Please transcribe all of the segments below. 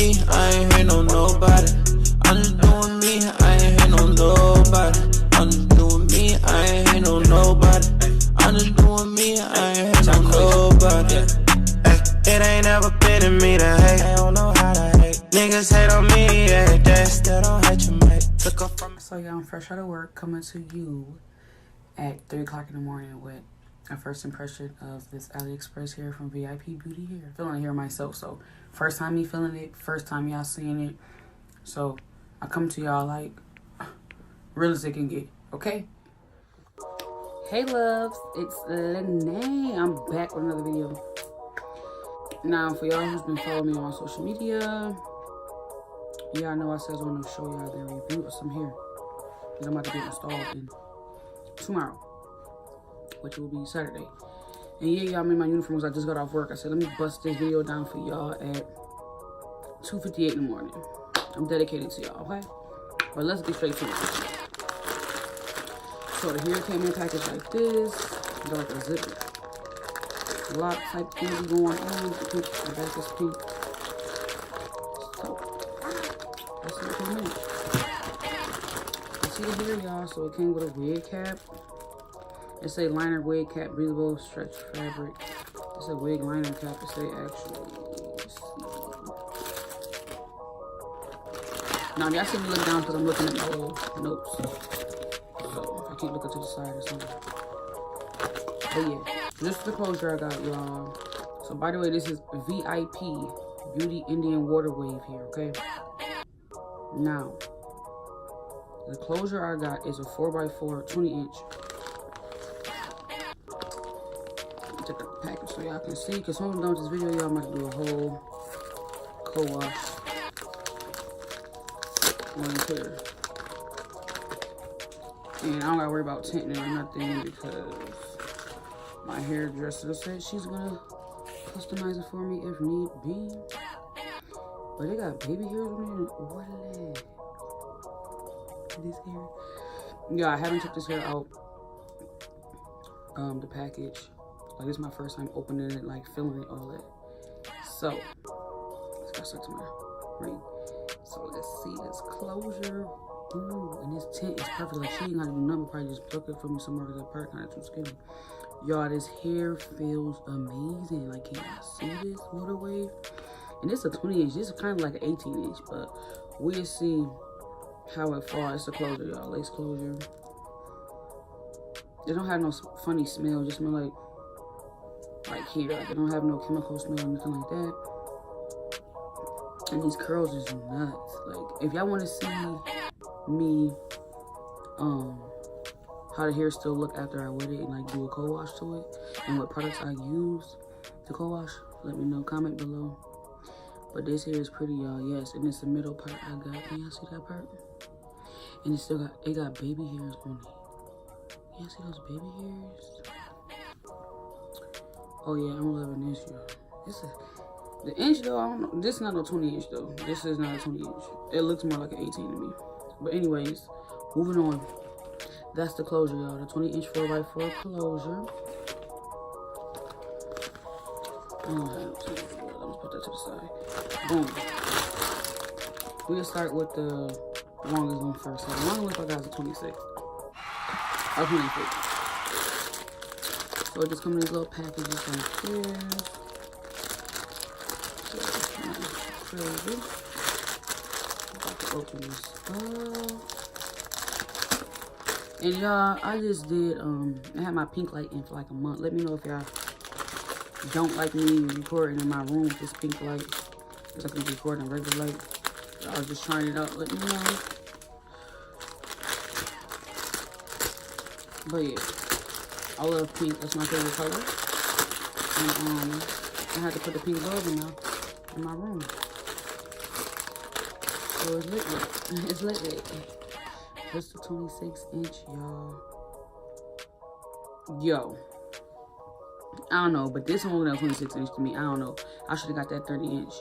me, I ain't hear no nobody. I'm just doing me, I ain't hear no nobody. I'm just doing me, I ain't hear no nobody. I'm just doing me, I ain't hear no nobody. It ain't never been in me to hate. I don't know how to hate. Niggas hate on me, yeah, they still don't hate you, mate. Took off from. So yeah, I'm fresh out of work, coming to you at 3 o'clock in the morning with a first impression of this AliExpress hair from VIP Beauty Hair. Feeling the hair myself, so first time me feeling it, first time y'all seeing it. So I come to y'all like real as it can get, okay? Hey loves, it's Lene. I'm back with another video. Now for y'all who's been following me on social media, yeah, I know I said I was going to show y'all the review of some hair that I'm about to get installed in tomorrow, which will be Saturday. And yeah, y'all made my uniforms. I just got off work. I said, let me bust this video down for y'all at 2:58 in the morning. I'm dedicated to y'all, okay? But let's get straight to it. So the hair came in packaged like this. Got like a zipper lock type thing going on. The back is pink. So that's what it came in. You see the hair, y'all? So it came with a wig cap. It's a liner wig cap, breathable stretch fabric. It's a wig liner cap. It's a actually. Now y'all see me look down because I'm looking at my little notes. So I keep looking to the side or something. But yeah, this is the closure I got, y'all. So by the way, this is VIP Beauty Indian Water Wave here, okay? Now, the closure I got is a 4x4 20-inch. Check out the package so y'all can see. Because when I'm done with this video, y'all might do a whole co-wash one clear. And I don't gotta worry about tinting or nothing because my hairdresser said she's gonna customize it for me if need be. But they got baby hairs on there. What this hair? Yeah, I haven't took this hair out. The package. Like this is my first time opening it, like feeling it, all that. So let's go start to my ring. So let's see this closure. Ooh, and this tint is perfect. Like she ain't gotta do nothing, probably just pluck it from me somewhere because that part kind of too skinny. Y'all, this hair feels amazing. Like, can y'all see this water wave? And this is a 20-inch. This is kind of like an 18-inch, but we'll see how it falls. It's a closure, y'all. Lace closure. They don't have no funny smell. Just smell like here. Like, they don't have no chemical smell or anything like that. And these curls is nuts. Like, if y'all want to see me, how the hair still look after I wet it and like do a co-wash to it, and what products I use to co-wash, let me know, comment below. But this hair is pretty, y'all. Yes, and it's the middle part I got. Can y'all see that part? And it got baby hairs on it. Y'all see those baby hairs? Oh yeah, I'm loving this, y'all. The inch though, I don't know. This is not a 20-inch though. This is not a 20-inch. It looks more like an 18 to me. But anyways, moving on. That's the closure, y'all. The 20-inch 4x4 closure. I don't have to. Let's put that to the side. Boom. We'll start with the longest one first. So the longest one I got is a 26. Or 26. So it just comes in these little packages like this. Crazy. About to open this up. And y'all, I just did, I had my pink light in for like a month. Let me know if y'all don't like me recording in my room with this pink light. Because I can record in regular light. I was just trying it out. Let me know. But yeah, I love pink. That's my favorite color. And I had to put the pink bulb in my room. So it's lit. It's lit. Just a 26-inch, y'all. Yo. I don't know, but this one was 26-inch to me. I don't know. I should have got that 30-inch.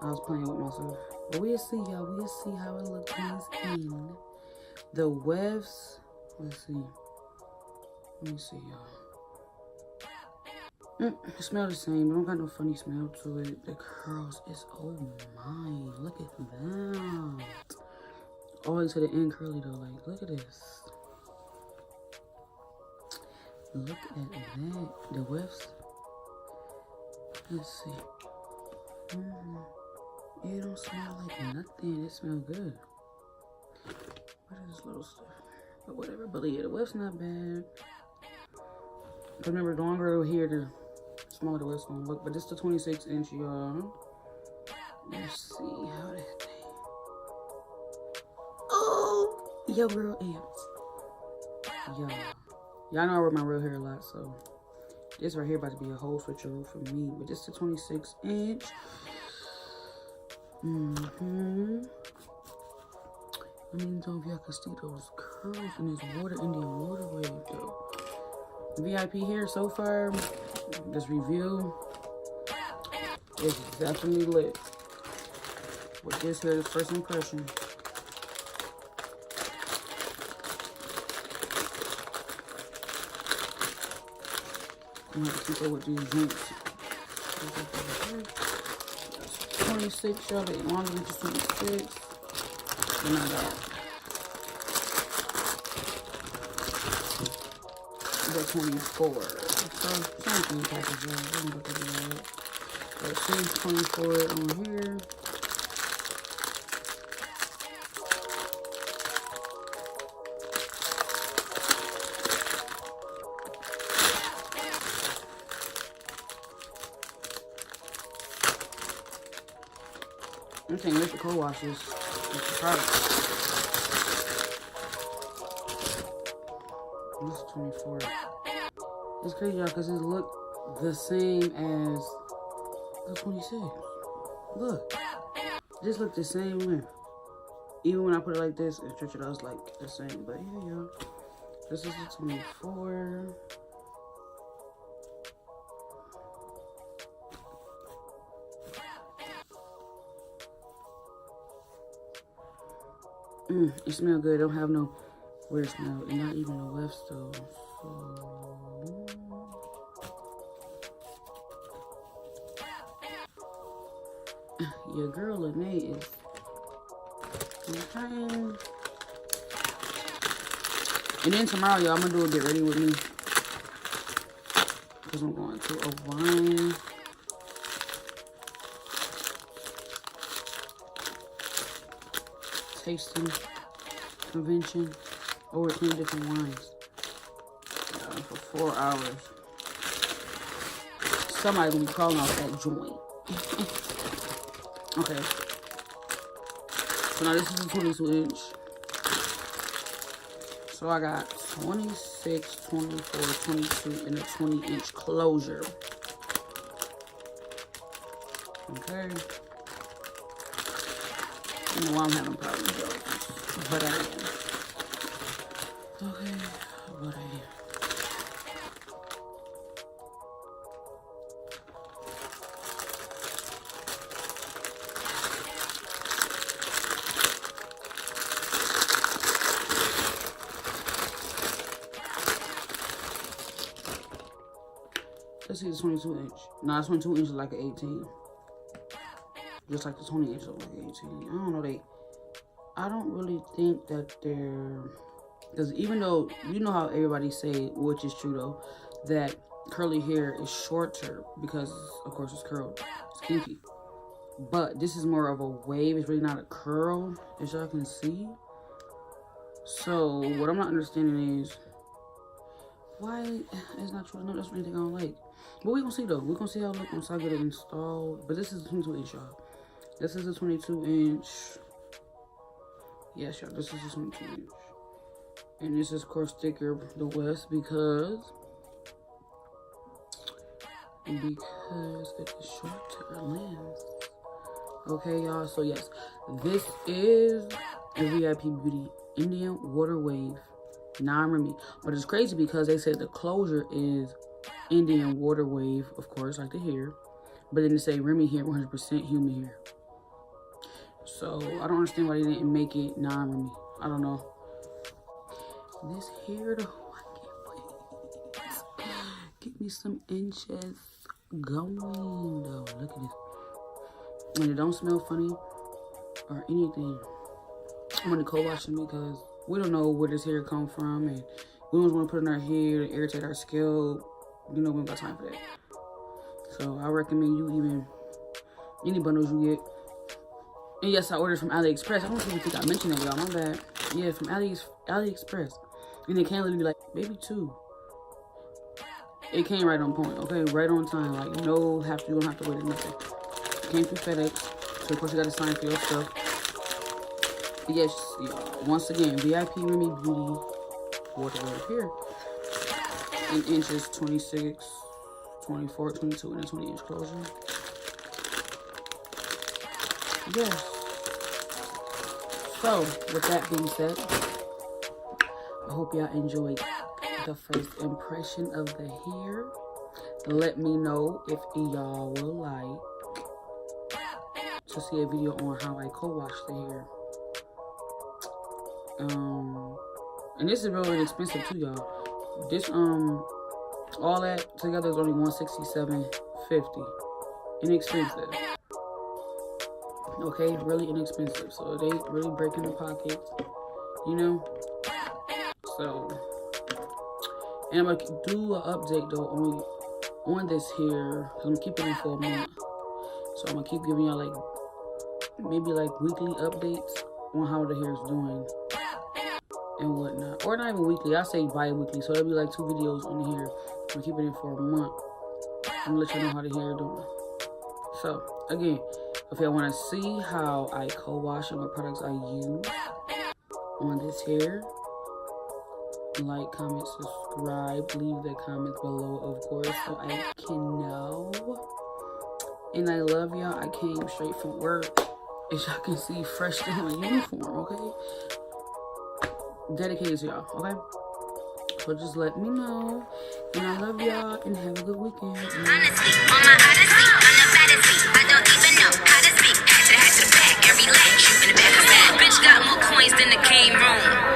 I was playing with myself. But we'll see, y'all. We'll see how it looks in. The wefts. Let's see. Let me see, y'all. It smells the same, but don't got no funny smell to it. The curls is, oh my, look at that. All the way to the end curly though, like, look at this. Look at that. The whiffs. Let's see. It don't smell like nothing. It smells good. What is this little stuff? But whatever. But yeah, the whiff's not bad. Remember, the longer here, the smaller the whiff's gonna look. But this is the 26-inch, y'all. Let's see how that thing. Oh, yo, girl ants. Y'all know I wear my real hair a lot, so this right here about to be a whole switcheroo for me. But this is the 26-inch. I mean, don't know if y'all can see those curls in this Indian water wave though. VIP here so far, this review is definitely lit. With this here, this first impression. I'm gonna have to keep up with these drinks. 26, y'all, the longer than 26. And I got the 24. So, same thing package, y'all. Let's see, 24 on here. I'm saying this the co-washes. It's the product. This is 24. It's crazy, y'all, because it look the same as the 26. Look. This look the same way. Even when I put it like this and stretch it out, it's like the same. But yeah, y'all. This is the 24. It smells good. It don't have no weird smell. And not even a whiff though. So your girl Lene is okay. And then tomorrow, y'all, I'm gonna do a get ready with me. Because I'm going to a wine tasting convention over 10 different wines for 4 hours. Somebody gonna be crawling off that joint. Okay. So now this is a 22-inch. So I got 26, 24, 22, and a 20-inch closure. Okay. I know I'm having problems though, but I am. Okay, but I am. Let's see the 22-inch. No, the 22 inch is like an 18. Just like the 20 inch is like 18. I don't know, I don't really think that they're, because even though, you know how everybody say, which is true though, that curly hair is shorter because, of course, it's curled. It's kinky. But this is more of a wave. It's really not a curl, as y'all can see. So, what I'm not understanding is, why it's not true? No, that's anything I don't like. But we're gonna see though. We're gonna see how it looks once I get it installed. But this is a 22 inch, y'all. This is a 22 inch. Yes, y'all. This is a 22 inch. And this is, of course, thicker the West because it is shorter lens. Okay, y'all. So yes, this is a VIP Beauty Indian Water Wave non-Remy. But it's crazy because they said the closure is Indian Water Wave, of course, like the hair. But then they say Remy hair, 100% human hair. So I don't understand why they didn't make it non-Remy. I don't know. This hair though, I can't keep me some inches going though. Look at this. And it don't smell funny or anything. I'm gonna co-wash them because we don't know where this hair come from, and we don't want to put it in our hair to irritate our scalp. You know, we don't got time for that. So I recommend you even any bundles you get. And yes, I ordered from AliExpress. I don't even think I mentioned that, y'all. My bad. Yeah, from AliExpress. And it can't literally be like, baby, 2. It came right on point, okay? Right on time. Like, you don't have to wait or nothing. It came through FedEx. So, of course, you got to sign for your stuff. But yes, y'all. Once again, VIP Remy Beauty water right here. In inches, 26, 24, 22, and a 20-inch closure. Yes. So, with that being said, I hope y'all enjoyed the first impression of the hair. Let me know if y'all will like to see a video on how I co-wash the hair. And this is really inexpensive too, y'all. This all that together is only $167.50. Inexpensive. Okay, really inexpensive. So they really breaking the pockets, you know. So, and I'm gonna do an update though on this hair, cause I'm keeping it for a month. So I'm gonna keep giving y'all like maybe like weekly updates on how the hair is doing and whatnot, or not even weekly. I say bi-weekly, so it'll be like 2 videos on the hair. I'm keeping it for a month. I'm gonna let y'all know how the hair is doing. So again, if y'all want to see how I co-wash and what products I use on this hair, like, comment, subscribe, leave the comments below, of course, so I can know. And I love y'all. I came straight from work, as y'all can see, fresh in my uniform, okay? Dedicated to y'all, okay? So just let me know. And I love y'all, and have a good weekend. Honestly, on my odyssey, on the fantasy, I don't even know how to speak. Had to the back and relax, you in the back of that. Bitch got more coins than the game room.